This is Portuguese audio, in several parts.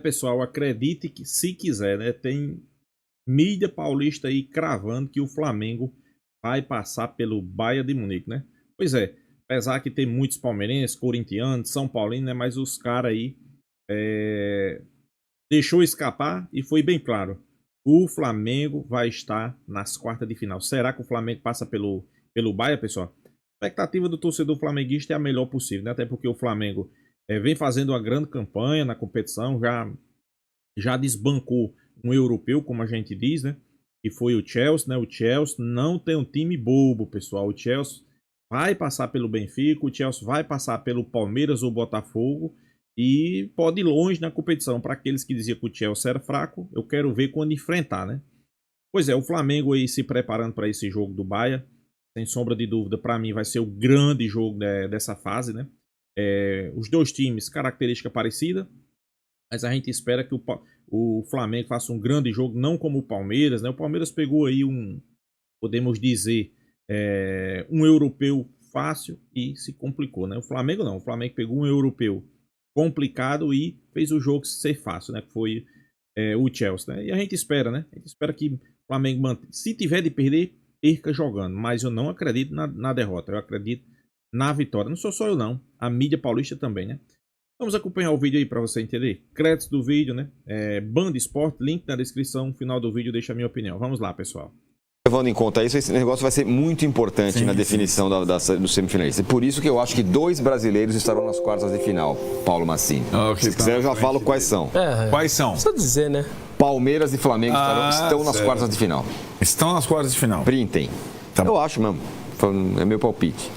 Pessoal, acredite que se quiser, né? Tem mídia paulista aí cravando que o Flamengo vai passar pelo Bayern de Munique, né? Pois é, apesar que tem muitos palmeirenses, corintianos, São Paulinos, né? Mas os caras aí deixou escapar e foi bem claro. O Flamengo vai estar nas quartas de final. Será que o Flamengo passa pelo Bayern, pessoal? A expectativa do torcedor flamenguista é a melhor possível, né? Até porque o Flamengo vem fazendo uma grande campanha na competição, já desbancou um europeu, como a gente diz, né? Que foi o Chelsea, né? O Chelsea não tem um time bobo, pessoal. O Chelsea vai passar pelo Benfica, o Chelsea vai passar pelo Palmeiras ou Botafogo e pode ir longe na competição. Para aqueles que diziam que o Chelsea era fraco, eu quero ver quando enfrentar, né? Pois é, o Flamengo aí se preparando para esse jogo do Bayern, sem sombra de dúvida, para mim vai ser o grande jogo dessa fase, né? Os dois times, característica parecida, mas a gente espera que o Flamengo faça um grande jogo, não como o Palmeiras, né? O Palmeiras pegou aí podemos dizer, um europeu fácil e se complicou, né? O Flamengo não, o Flamengo pegou um europeu complicado e fez o jogo ser fácil, né? Que foi o Chelsea, né? E a gente espera, né? A gente espera que o Flamengo se tiver de perder, perca jogando, mas eu não acredito na derrota, eu acredito na vitória. Não sou só eu não, a mídia paulista também, né? Vamos acompanhar o vídeo aí para você entender. Créditos do vídeo, né? Band Sport, link na descrição, final do vídeo deixa a minha opinião. Vamos lá, pessoal. Levando em conta isso, esse negócio vai ser muito importante na definição dos semifinalistas. Por isso que eu acho que 2 brasileiros estarão nas quartas de final, Paulo Massini. Se quiser, eu já falo quais são. Quais são? Precisa dizer, né? Palmeiras e Flamengo estão nas quartas de final. Estão nas quartas de final. Printem. Tá. Eu acho mesmo. É meu palpite.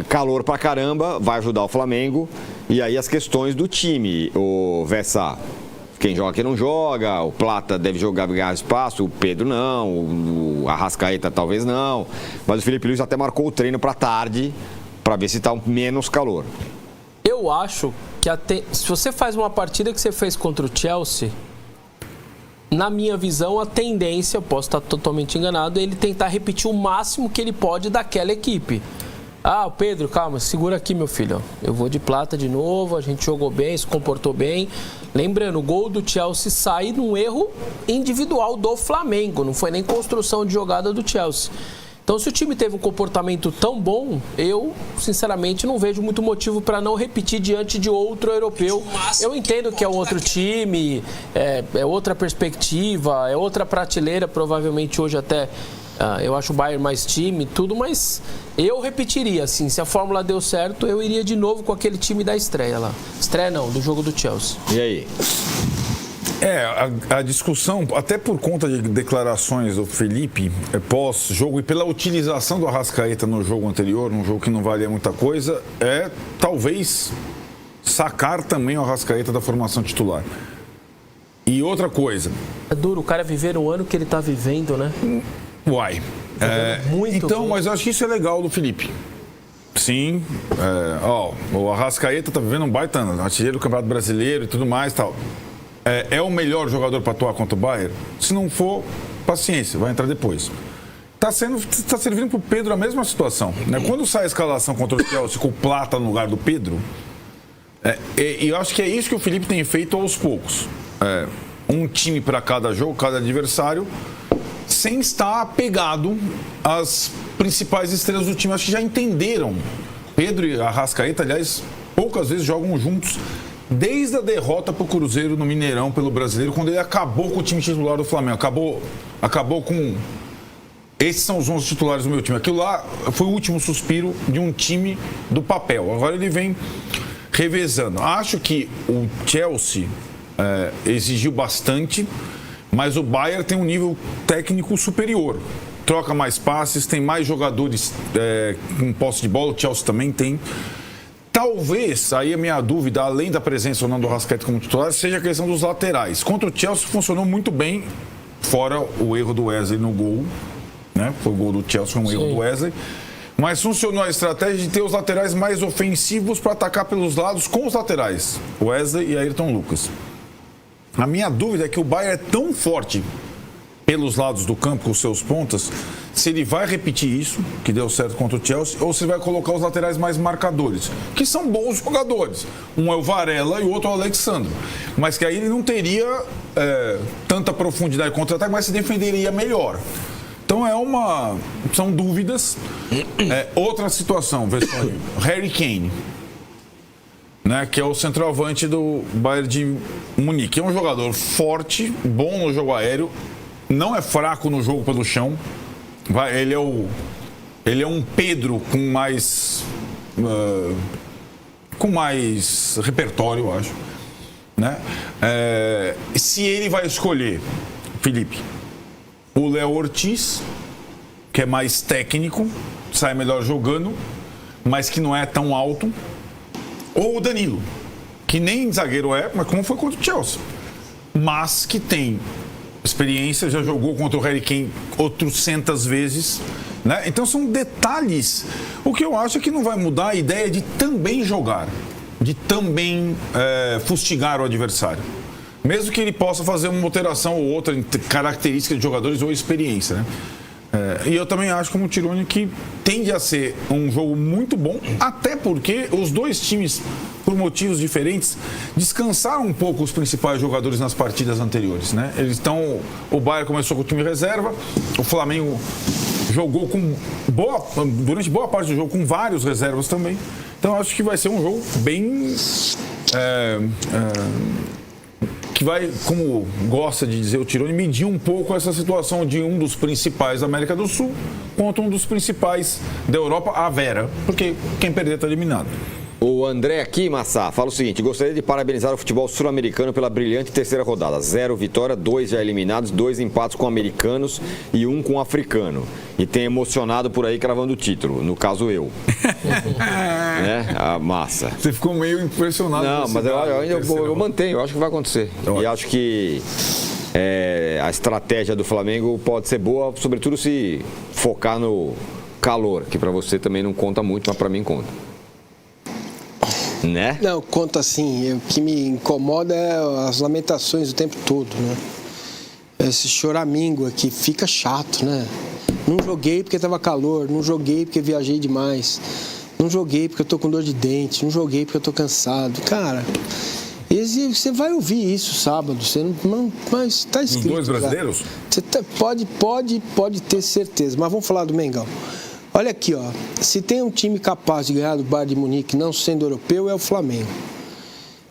Calor pra caramba, vai ajudar o Flamengo. E aí as questões do time. O Vessa, quem joga, quem não joga. O Plata deve jogar, ganhar espaço. O Pedro não. O Arrascaeta talvez não. Mas o Felipe Luiz até marcou o treino pra tarde, pra ver se tá menos calor. Eu acho que se você faz uma partida que você fez contra o Chelsea, na minha visão, a tendência, eu posso estar totalmente enganado, é ele tentar repetir o máximo que ele pode daquela equipe. O Pedro, calma, segura aqui, meu filho. Eu vou de Plata de novo, a gente jogou bem, se comportou bem. Lembrando, o gol do Chelsea sai num erro individual do Flamengo, não foi nem construção de jogada do Chelsea. Então, se o time teve um comportamento tão bom, eu, sinceramente, não vejo muito motivo para não repetir diante de outro europeu. Eu entendo que é outro time, é outra perspectiva, é outra prateleira, provavelmente hoje até eu acho o Bayern mais time, tudo, mas eu repetiria, assim, se a fórmula deu certo, eu iria de novo com aquele time da estreia lá. Estreia não, do jogo do Chelsea. E aí? A discussão, até por conta de declarações do Felipe pós-jogo e pela utilização do Arrascaeta no jogo anterior, num jogo que não valia muita coisa, talvez sacar também o Arrascaeta da formação titular. E outra coisa... É duro o cara viver o ano que ele tá vivendo, né? Uai. Então, mas eu acho que isso é legal do Felipe. Sim. O Arrascaeta tá vivendo um baita artilheiro do Campeonato Brasileiro e tudo mais e tal. É o melhor jogador para atuar contra o Bayern? Se não for, paciência, vai entrar depois. Tá servindo pro Pedro a mesma situação, né? Quando sai a escalação contra o Chelsea com o Plata no lugar do Pedro, e eu acho que é isso que o Felipe tem feito aos poucos. Um time para cada jogo, cada adversário, sem estar apegado às principais estrelas do time. Acho que já entenderam. Pedro e Arrascaeta, aliás, poucas vezes jogam juntos. Desde a derrota para o Cruzeiro no Mineirão pelo Brasileiro, quando ele acabou com o time titular do Flamengo. Acabou com... Esses são os 11 titulares do meu time. Aquilo lá foi o último suspiro de um time do papel. Agora ele vem revezando. Acho que o Chelsea exigiu bastante, mas o Bayern tem um nível técnico superior. Troca mais passes, tem mais jogadores com posse de bola. O Chelsea também tem... Talvez, aí a minha dúvida, além da presença ou não do Arrascaeta como titular, seja a questão dos laterais. Contra o Chelsea funcionou muito bem, fora o erro do Wesley no gol, né? Foi o gol do Chelsea, foi um erro do Wesley. Mas funcionou a estratégia de ter os laterais mais ofensivos para atacar pelos lados com os laterais, Wesley e Ayrton Lucas. A minha dúvida é que o Bayern é tão forte pelos lados do campo, com os seus pontas, se ele vai repetir isso, que deu certo contra o Chelsea, ou se ele vai colocar os laterais mais marcadores, que são bons jogadores. Um é o Varela e o outro é o Alexandre. Mas que aí ele não teria tanta profundidade contra-ataque, mas se defenderia melhor. Então são dúvidas. Outra situação, Vessone, Harry Kane, né, que é o centroavante do Bayern de Munique. É um jogador forte, bom no jogo aéreo, não é fraco no jogo pelo chão. Ele é um Pedro com mais repertório, eu acho, né? Se ele vai escolher, Felipe, o Léo Ortiz, que é mais técnico, sai melhor jogando, mas que não é tão alto, ou o Danilo, que nem zagueiro mas como foi contra o Chelsea, mas que tem experiência, já jogou contra o Harry Kane 800 vezes, né? Então são detalhes. O que eu acho é que não vai mudar a ideia de também jogar, de também fustigar o adversário. Mesmo que ele possa fazer uma alteração ou outra em características de jogadores ou experiência, né? E eu também acho, como o Tironi, que tende a ser um jogo muito bom, até porque os dois times, por motivos diferentes, descansaram um pouco os principais jogadores nas partidas anteriores, né? O Bayern começou com o time reserva, o Flamengo jogou durante boa parte do jogo com vários reservas também. Então acho que vai ser um jogo bem que vai, como gosta de dizer o Tironi, medir um pouco essa situação de um dos principais da América do Sul contra um dos principais da Europa, a Vera, porque quem perder está eliminado. O André aqui, Massá, fala o seguinte: gostaria de parabenizar o futebol sul-americano pela brilhante terceira rodada. 0 vitória, 2 já eliminados, 2 empates com americanos e 1 com africano. E tem emocionado por aí cravando o título, no caso eu. Né? A massa. Você ficou meio impressionado. Não, mas eu mantenho, eu acho que vai acontecer. E acho que a estratégia do Flamengo pode ser boa, sobretudo se focar no calor, que para você também não conta muito, mas para mim conta. Né? Não, conta assim. O que me incomoda é as lamentações o tempo todo, né? Esse choramingo aqui fica chato, né? Não joguei porque tava calor, não joguei porque viajei demais, não joguei porque eu tô com dor de dente, não joguei porque eu tô cansado. Cara, você vai ouvir isso sábado, você não, mas tá escrito. Os dois brasileiros? Você pode ter certeza, mas vamos falar do Mengão. Olha aqui, ó. Se tem um time capaz de ganhar do Bayern de Munique não sendo europeu, é o Flamengo.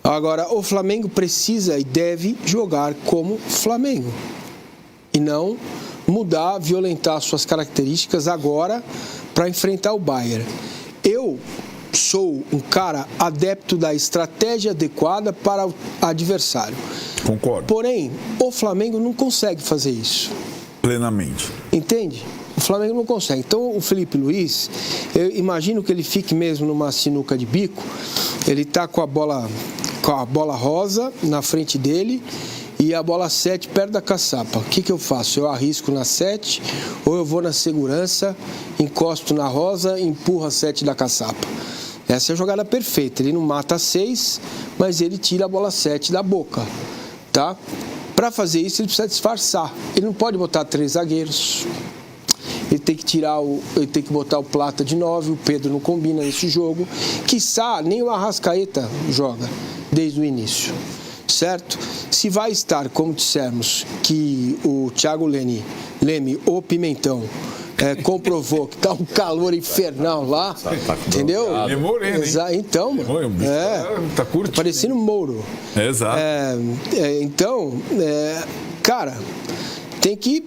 Agora, o Flamengo precisa e deve jogar como Flamengo. E não mudar, violentar suas características agora para enfrentar o Bayern. Eu sou um cara adepto da estratégia adequada para o adversário. Concordo. Porém, o Flamengo não consegue fazer isso. Plenamente. Entende? O Flamengo não consegue. Então, o Felipe Luiz, eu imagino que ele fique mesmo numa sinuca de bico. Ele está com a bola rosa na frente dele e a bola 7 perto da caçapa. O que eu faço? Eu arrisco na 7 ou eu vou na segurança, encosto na rosa e empurro a 7 da caçapa. Essa é a jogada perfeita. Ele não mata a 6, mas ele tira a bola 7 da boca. Tá? Para fazer isso, ele precisa disfarçar. Ele não pode botar 3 zagueiros. Ele tem que botar o Plata de 9, o Pedro não combina nesse jogo. Quiçá, nem o Arrascaeta joga desde o início, certo? Se vai estar, como dissemos, que o Thiago Leme, o Pimentão, comprovou que está um calor infernal lá, entendeu? Ele é moreno, hein? Então, tá curtindo. parecendo Mouro. Exato. Cara, tem que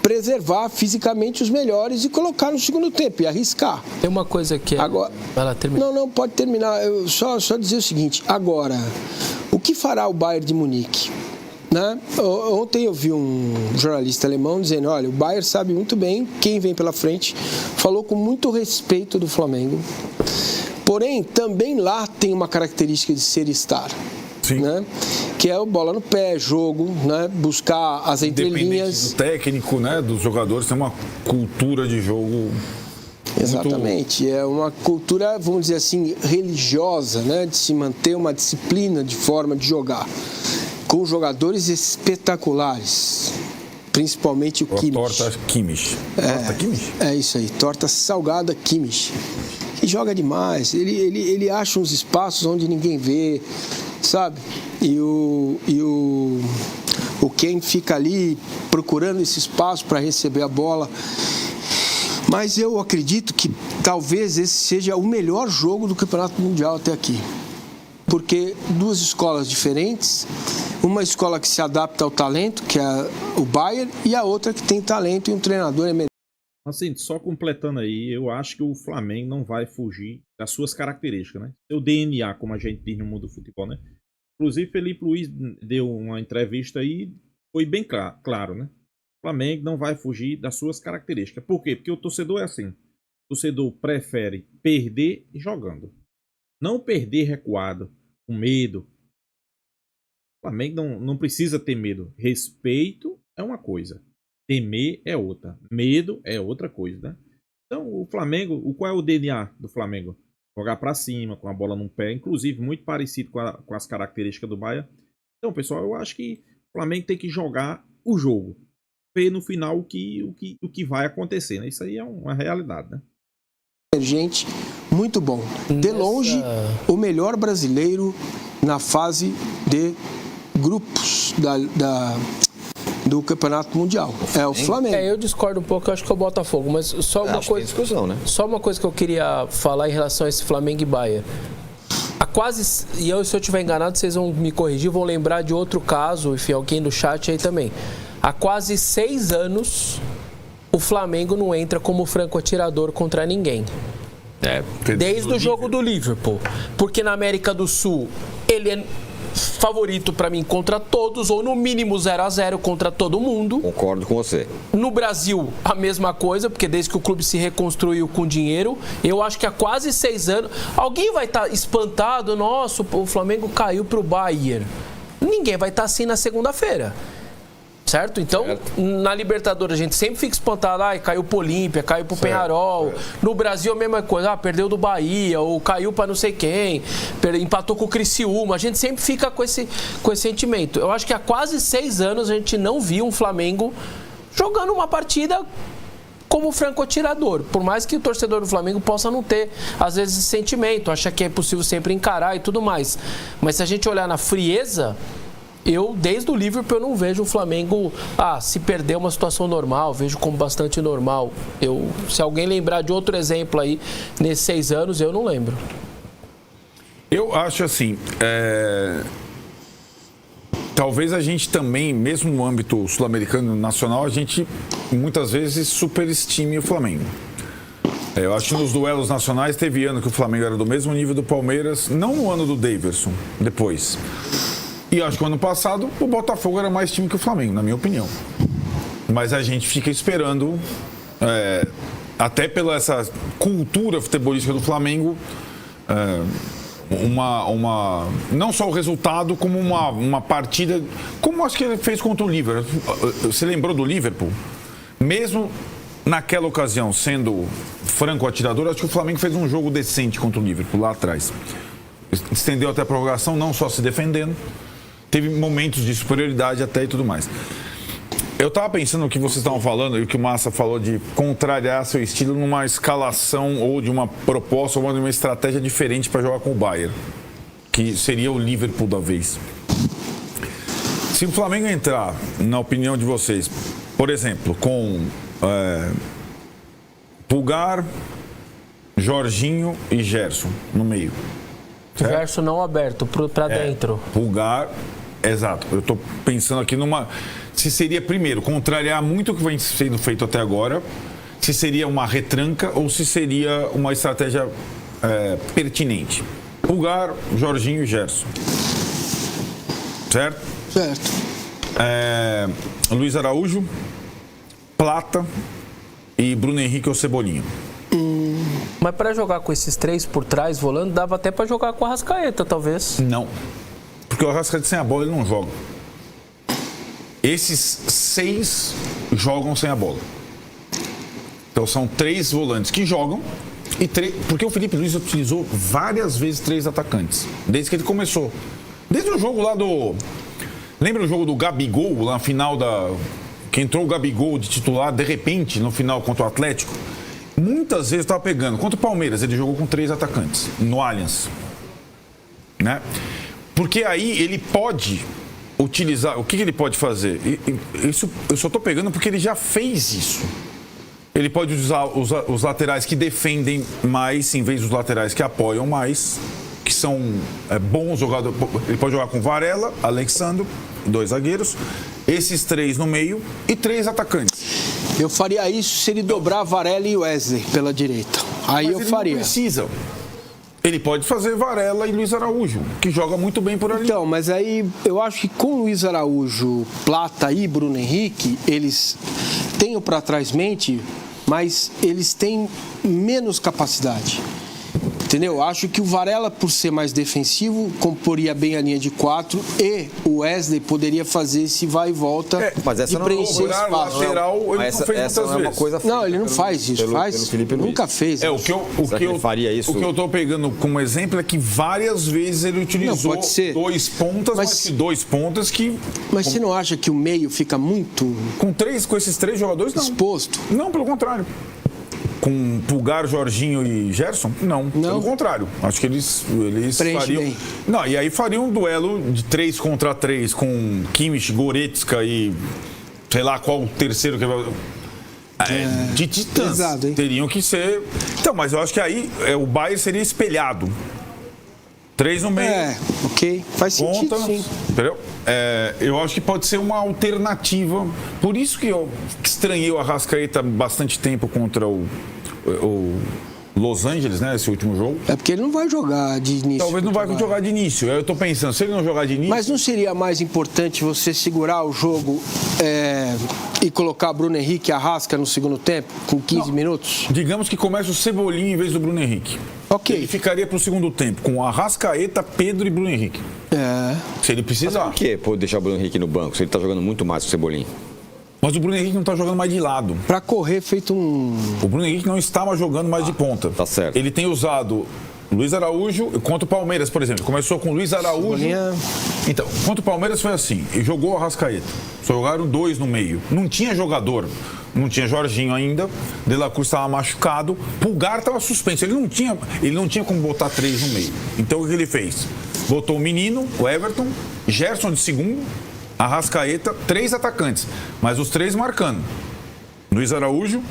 preservar fisicamente os melhores e colocar no segundo tempo e arriscar. Tem uma coisa que agora, vai lá, termina. Não, pode terminar. Eu só dizer o seguinte, agora, o que fará o Bayern de Munique? Né? Ontem eu vi um jornalista alemão dizendo, olha, o Bayern sabe muito bem quem vem pela frente, falou com muito respeito do Flamengo, porém, também lá tem uma característica de ser estar. Sim. Né? Que é o bola no pé, jogo, né? Buscar as entrelinhas. Do técnico, né? Dos jogadores, tem uma cultura de jogo. Exatamente, muito... é uma cultura, vamos dizer assim, religiosa, né? De se manter uma disciplina de forma de jogar, com jogadores espetaculares, principalmente o Kimmich. Torta Kimmich. Torta Kimmich? É isso aí, torta salgada Kimmich. Que joga demais, ele acha uns espaços onde ninguém vê, sabe? E o Kane fica ali procurando esse espaço para receber a bola. Mas eu acredito que talvez esse seja o melhor jogo do Campeonato Mundial até aqui. Porque duas escolas diferentes, uma escola que se adapta ao talento, que é o Bayern, e a outra que tem talento e um treinador emergente. Assim, só completando aí, eu acho que o Flamengo não vai fugir das suas características, né? Seu DNA, como a gente diz no mundo do futebol, né? Inclusive, Felipe Luiz deu uma entrevista aí, foi bem claro, né? O Flamengo não vai fugir das suas características. Por quê? Porque o torcedor é assim. O torcedor prefere perder jogando. Não perder recuado, com medo. O Flamengo não precisa ter medo. Respeito é uma coisa. Temer é outra. Medo é outra coisa, né? Então, o Flamengo, qual é o DNA do Flamengo? Jogar pra cima, com a bola no pé, inclusive muito parecido com as características do Bayern. Então, pessoal, eu acho que o Flamengo tem que jogar o jogo. Ver no final o que vai acontecer, né? Isso aí é uma realidade, né? Gente, muito bom. De longe, o melhor brasileiro na fase de grupos do Campeonato Mundial. É o Flamengo. Eu discordo um pouco, eu acho que é o Botafogo, mas só uma coisa. Discussão, né? Só uma coisa que eu queria falar em relação a esse Flamengo e Bayern. Se eu estiver enganado, vocês vão me corrigir, vão lembrar de outro caso, enfim, alguém do chat aí também. Há quase 6 anos, o Flamengo não entra como franco-atirador contra ninguém. Desde o jogo do Liverpool. Porque na América do Sul, ele é favorito para mim contra todos, ou no mínimo 0-0 contra todo mundo. Concordo com você. No Brasil, a mesma coisa, porque desde que o clube se reconstruiu com dinheiro, eu acho que há quase 6 anos, alguém vai estar espantado, nossa, o Flamengo caiu pro Bayern. Ninguém vai estar assim na segunda-feira. Certo? Então, na Libertadores a gente sempre fica espantado, caiu pro Olímpia, caiu pro Peñarol. No Brasil a mesma coisa, perdeu do Bahia, ou caiu para não sei quem, empatou com o Criciúma. A gente sempre fica com esse sentimento. Eu acho que há quase 6 anos a gente não viu um Flamengo jogando uma partida como franco-atirador. Por mais que o torcedor do Flamengo possa não ter, às vezes, esse sentimento, acha que é possível sempre encarar e tudo mais. Mas se a gente olhar na frieza, desde o Liverpool, eu não vejo o Flamengo, se perder uma situação normal, vejo como bastante normal. Se alguém lembrar de outro exemplo aí, nesses 6 anos, eu não lembro. Eu acho assim, talvez a gente também, mesmo no âmbito sul-americano nacional, a gente muitas vezes superestime o Flamengo. Eu acho que nos duelos nacionais teve ano que o Flamengo era do mesmo nível do Palmeiras, não no ano do Daverson, depois. E acho que o ano passado o Botafogo era mais time que o Flamengo, na minha opinião. Mas a gente fica esperando, até pela essa cultura futebolística do Flamengo, não só o resultado, como uma partida, como acho que ele fez contra o Liverpool. Você lembrou do Liverpool? Mesmo naquela ocasião, sendo franco-atirador, acho que o Flamengo fez um jogo decente contra o Liverpool lá atrás. Estendeu até a prorrogação, não só se defendendo. Teve momentos de superioridade até e tudo mais. Eu estava pensando no que vocês estavam falando e o que o Massa falou de contrariar seu estilo numa escalação ou de uma proposta ou de uma estratégia diferente para jogar com o Bayern, que seria o Liverpool da vez. Se o Flamengo entrar, na opinião de vocês, por exemplo, com Pulgar, Jorginho e Gerson no meio. Certo? Gerson não aberto, para dentro. Pulgar, exato. Eu estou pensando aqui se seria, primeiro, contrariar muito o que vem sendo feito até agora, se seria uma retranca ou se seria uma estratégia pertinente. Pulgar, Jorginho e Gerson. Certo? Certo. Luiz Araújo, Plata e Bruno Henrique ou Cebolinha. Mas para jogar com esses 3 por trás, volando, dava até para jogar com a Arrascaeta, talvez. Não. Porque o Arrascaeta sem a bola, ele não joga. Esses 6 jogam sem a bola. Então são 3 volantes que jogam. Porque o Felipe Luiz utilizou várias vezes 3 atacantes. Desde que ele começou. Desde o jogo lá do... Lembra o jogo do Gabigol, lá na final que entrou o Gabigol de titular, de repente, no final contra o Atlético, muitas vezes estava pegando. Contra o Palmeiras, ele jogou com 3 atacantes, no Allianz. Né? Porque aí ele pode utilizar... O que ele pode fazer? Isso eu só estou pegando porque ele já fez isso. Ele pode usar os laterais que defendem mais, em vez dos laterais que apoiam mais, que são bons jogadores. Ele pode jogar com Varela, Alexandro, 2 zagueiros, esses 3 no meio e 3 atacantes. Eu faria isso se ele dobrar Varela e Wesley pela direita. Aí eu faria. Não precisa. Ele pode fazer Varela e Luiz Araújo, que joga muito bem por ali. Então, mas aí eu acho que com Luiz Araújo, Plata e Bruno Henrique, eles têm o para trás mente, mas eles têm menos capacidade. Entendeu? Acho que o Varela, por ser mais defensivo, comporia bem a linha de 4 e o Wesley poderia esse vai e volta mas essa de não preencher espaço. Lateral, ele essa, não fez essa muitas não é uma vezes. coisa feita Não, ele não faz isso. pelo Felipe Luiz. Nunca fez. O que eu faria isso? O que eu estou pegando como exemplo é que várias vezes ele utilizou Não, pode ser. 2 pontas, mas que 2 pontas que... Mas você não acha que o meio fica muito Com esses 3 jogadores, não. exposto? Não, pelo contrário. Com Pulgar, Jorginho e Gerson? Não. Pelo contrário. Acho que eles Preenche fariam... bem. Não, e aí fariam um duelo de 3 contra 3 com Kimmich, Goretzka e sei lá qual o terceiro que vai... de titãs. Pesado, hein? Teriam que ser... Então, mas eu acho que aí o Bayern seria espelhado. 3 no meio. Ok. Faz sentido, Ponta, sim. entendeu? Eu acho que pode ser uma alternativa. Por isso que eu estranhei o Arrascaeta bastante tempo contra o Los Angeles, né? Esse último jogo. É porque ele não vai jogar de início. Talvez não vai jogar de início. Eu tô pensando, se ele não jogar de início... Mas não seria mais importante você segurar o jogo e colocar Bruno Henrique e Arrasca no segundo tempo, com 15 minutos? Digamos que começa o Cebolinha em vez do Bruno Henrique. Ok. Ele ficaria pro segundo tempo, com Arrascaeta, Pedro e Bruno Henrique. Se ele precisar. Por que deixar o Bruno Henrique no banco se ele tá jogando muito mais que o Cebolinha? Mas o Bruno Henrique não tá jogando mais de lado. Pra correr feito um... O Bruno Henrique não estava jogando mais de ponta. Tá certo. Ele tem usado Luiz Araújo contra o Palmeiras, por exemplo. Começou com Luiz Araújo. Então, contra o Palmeiras foi assim. E jogou o Arrascaeta. Só jogaram 2 no meio. Não tinha jogador. Não tinha Jorginho ainda. De La Cruz estava machucado. Pulgar estava suspenso. Ele não tinha como botar 3 no meio. Então o que ele fez? Botou o menino, o Everton, Gerson de segundo, Arrascaeta, 3 atacantes. Mas os 3 marcando. Luiz Araújo,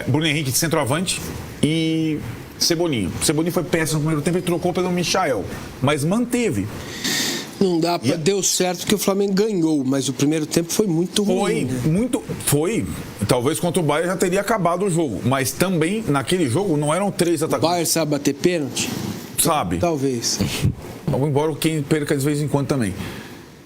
Bruno Henrique de centroavante e Cebolinha. Cebolinha foi péssimo no primeiro tempo e trocou pelo Michael. Mas manteve. Não dá pra... Deu certo que o Flamengo ganhou, mas o primeiro tempo foi muito ruim. Foi. Talvez contra o Bayern já teria acabado o jogo. Mas também, naquele jogo, não eram 3 O atacantes. Bayern sabe bater pênalti? Sabe? Talvez. Embora quem perca de vez em quando também.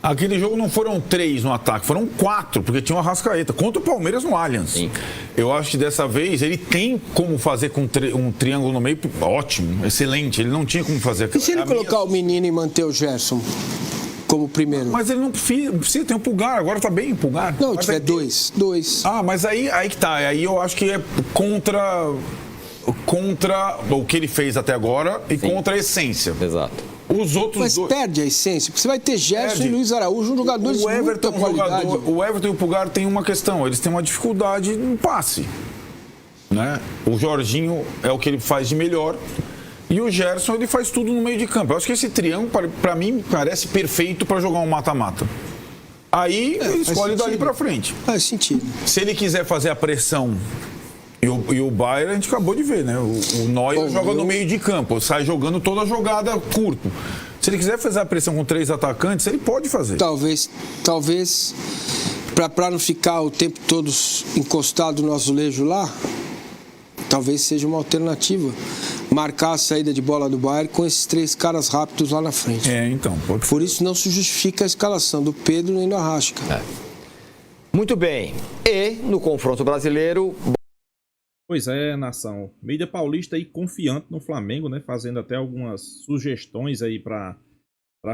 Aquele jogo não foram 3 no ataque, foram 4, porque tinha o Arrascaeta. Contra o Palmeiras no Allianz. Sim. Eu acho que dessa vez ele tem como fazer com um triângulo no meio. Ótimo, excelente. Ele não tinha como fazer. E se ele colocar o menino e manter o Gerson como primeiro? Mas ele não precisa ter um Pulgar, agora tá bem o Pulgar. Não, Mas tiver 2. Ah, mas aí que tá. Aí eu acho que é contra o que ele fez até agora e contra a essência. Exato. Os outros Mas dois... perde a essência, porque você vai ter Gerson Perde. e Luiz Araújo, jogadores de muita qualidade. O Everton e o Pulgar têm uma questão, eles têm uma dificuldade no passe. Né? O Jorginho é o que ele faz de melhor e o Gerson ele faz tudo no meio de campo. Eu acho que esse triângulo, para mim, parece perfeito para jogar um mata-mata. Aí ele escolhe dali para frente. Faz sentido. Se ele quiser fazer a pressão... E o Bayern a gente acabou de ver, né? O Neuer joga no meio de campo, sai jogando toda a jogada curto. Se ele quiser fazer a pressão com 3 atacantes, ele pode fazer. Talvez para não ficar o tempo todo encostado no azulejo lá, talvez seja uma alternativa. Marcar a saída de bola do Bayern com esses 3 caras rápidos lá na frente. Então, pode ser. Por isso não se justifica a escalação do Pedro nem do Arrasca. Muito bem. E no confronto brasileiro... Pois é, nação. Mídia paulista aí confiante no Flamengo, né? Fazendo até algumas sugestões aí para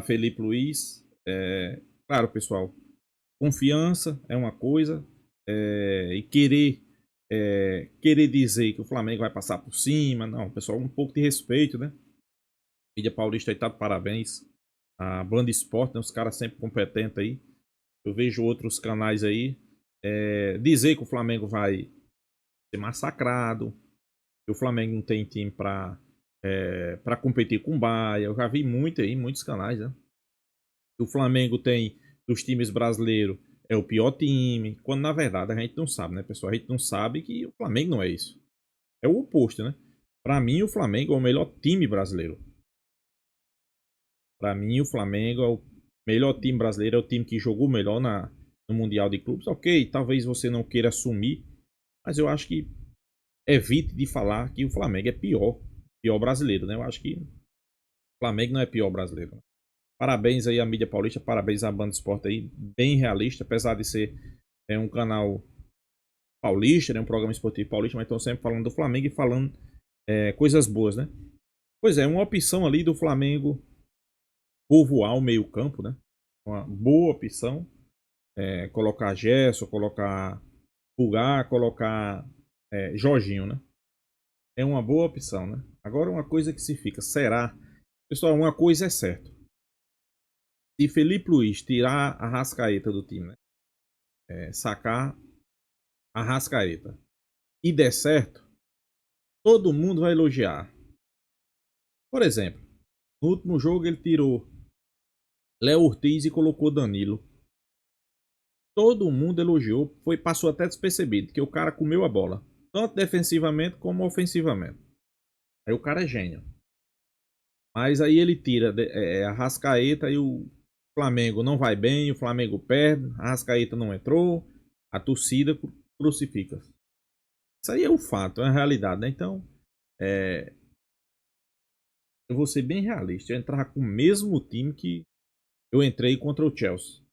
Felipe Luiz. Claro, pessoal, confiança é uma coisa e querer dizer que o Flamengo vai passar por cima, não, pessoal, um pouco de respeito, né? Mídia paulista aí tá de parabéns. A Band Esporte, né? Os caras sempre competentes aí. Eu vejo outros canais aí. dizer que o Flamengo vai ser massacrado, que o Flamengo não tem time para competir com o Bahia. Eu já vi muito aí, muitos canais, né? O Flamengo tem, dos times brasileiros, é o pior time, quando na verdade a gente não sabe, né, pessoal? A gente não sabe que o Flamengo não é isso. É o oposto, né? Para mim, o Flamengo é o melhor time brasileiro. Para mim, o Flamengo é o melhor time brasileiro, é o time que jogou melhor no Mundial de Clubes. Ok, talvez você não queira assumir, mas eu acho que evite de falar que o Flamengo é pior brasileiro, né? Eu acho que o Flamengo não é pior brasileiro. Né? Parabéns aí à mídia paulista, parabéns à Band Esporte aí, bem realista, apesar de ser um canal paulista, né? Um programa esportivo paulista, mas estão sempre falando do Flamengo e falando coisas boas, né? Pois é, uma opção ali do Flamengo povoar o meio campo, né? Uma boa opção. Colocar Gerson, colocar Pulgar, colocar Jorginho, né? É uma boa opção, né? Agora uma coisa que se fica, será? Pessoal, uma coisa é certa. Se Felipe Luiz tirar a Arrascaeta do time, né? Sacar a Arrascaeta e der certo, todo mundo vai elogiar. Por exemplo, no último jogo ele tirou Léo Ortiz e colocou Danilo. Todo mundo elogiou, passou até despercebido, que o cara comeu a bola, tanto defensivamente como ofensivamente. Aí o cara é gênio. Mas aí ele tira a Arrascaeta e o Flamengo não vai bem, o Flamengo perde, a Arrascaeta não entrou, a torcida crucifica. Isso aí é um fato, é uma realidade, né? Então, eu vou ser bem realista. Eu entrar com o mesmo time que eu entrei contra o Chelsea.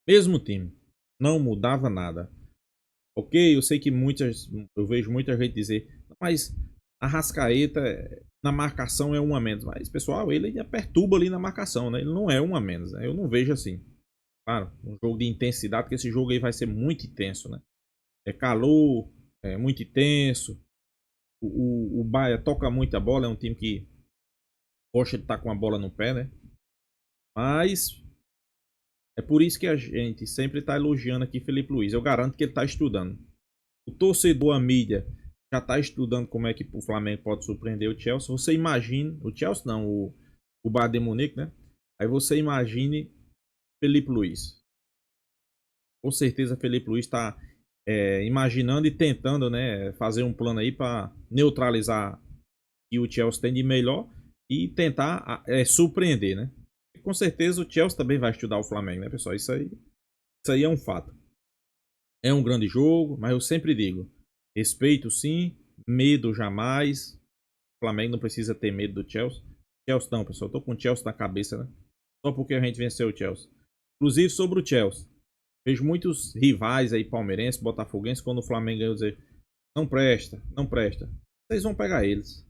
Mesmo time. Não mudava nada. Ok, eu sei que eu vejo muita gente dizer, mas a Arrascaeta na marcação é um a menos. Mas, pessoal, ele perturba ali na marcação, né? Ele não é um a menos, né? Eu não vejo assim. Claro, um jogo de intensidade, porque esse jogo aí vai ser muito intenso, né? É calor, é muito intenso. O Bahia toca muita bola, é um time que gosta de estar com a bola no pé, né? Mas é por isso que a gente sempre está elogiando aqui Felipe Luiz. Eu garanto que ele está estudando. O torcedor, a mídia, já está estudando como é que o Flamengo pode surpreender o Chelsea. Você imagine, o Chelsea não, o Bayern de Munique, né? Aí você imagine Felipe Luiz. Com certeza Felipe Luiz está imaginando e tentando, né, fazer um plano aí para neutralizar o que o Chelsea tem de melhor e tentar surpreender, né? E com certeza o Chelsea também vai estudar o Flamengo, né, pessoal? Isso aí é um fato. É um grande jogo, mas eu sempre digo, respeito sim, medo jamais. O Flamengo não precisa ter medo do Chelsea. Chelsea não, pessoal, eu tô com o Chelsea na cabeça, né? Só porque a gente venceu o Chelsea. Inclusive sobre o Chelsea. Vejo muitos rivais aí, palmeirenses, botafoguenses, quando o Flamengo ganha, dizer, não presta, não presta. Vocês vão pegar eles.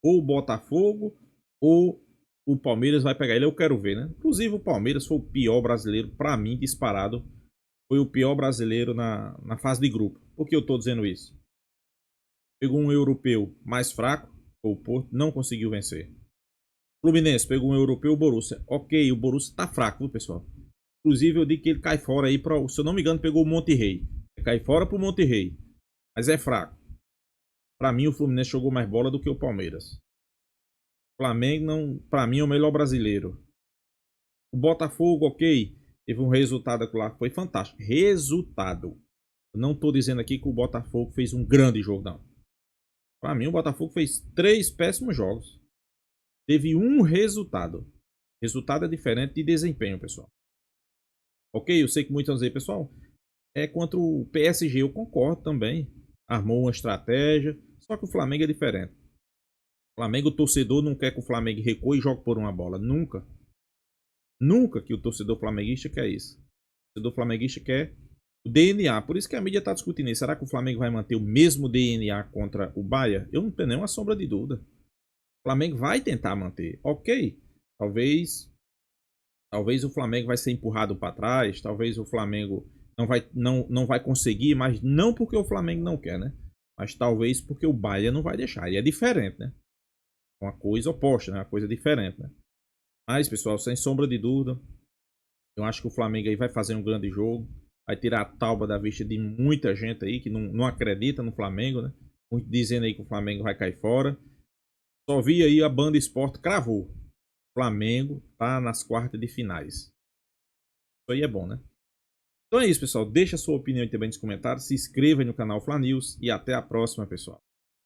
Ou o Botafogo, ou o Palmeiras vai pegar ele. Eu quero ver, né? Inclusive o Palmeiras foi o pior brasileiro, pra mim, disparado. Foi o pior brasileiro na fase de grupo. Por que eu tô dizendo isso? Pegou um europeu mais fraco, o Porto, não conseguiu vencer. Fluminense pegou um europeu, o Borussia. Ok, o Borussia tá fraco, viu, pessoal? Inclusive, eu digo que ele cai fora aí para, se eu não me engano, pegou o Monterrey. Cai fora pro Monterrey. Mas é fraco. Para mim, o Fluminense jogou mais bola do que o Palmeiras. O Flamengo, não, para mim, é o melhor brasileiro. O Botafogo, ok. Teve um resultado lá que foi fantástico. Resultado. Eu não tô dizendo aqui que o Botafogo fez um grande jogo, não. Para mim, o Botafogo fez 3 péssimos jogos. Teve um resultado. Resultado é diferente de desempenho, pessoal. Ok, eu sei que muitos vão dizer, pessoal, é contra o PSG, eu concordo também. Armou uma estratégia, só que o Flamengo é diferente. O Flamengo, o torcedor não quer que o Flamengo recue e jogue por uma bola. Nunca. Nunca que o torcedor flamenguista quer isso. O torcedor flamenguista quer o DNA. Por isso que a mídia está discutindo isso. Será que o Flamengo vai manter o mesmo DNA contra o Bahia? Eu não tenho nenhuma sombra de dúvida. O Flamengo vai tentar manter. Ok, talvez o Flamengo vai ser empurrado para trás, talvez o Flamengo não vai conseguir, mas não porque o Flamengo não quer, né? Mas talvez porque o Bahia não vai deixar. E é diferente, né? Uma coisa oposta, né? Uma coisa diferente, né? Mas, pessoal, sem sombra de dúvida, eu acho que o Flamengo aí vai fazer um grande jogo, vai tirar a tauba da vista de muita gente aí que não acredita no Flamengo, né? Muito dizendo aí que o Flamengo vai cair fora. Só vi aí a Band Esporte cravou. O Flamengo tá nas quartas de finais. Isso aí é bom, né? Então é isso, pessoal. Deixa a sua opinião aí também nos comentários. Se inscreva aí no canal Fla News e até a próxima, pessoal.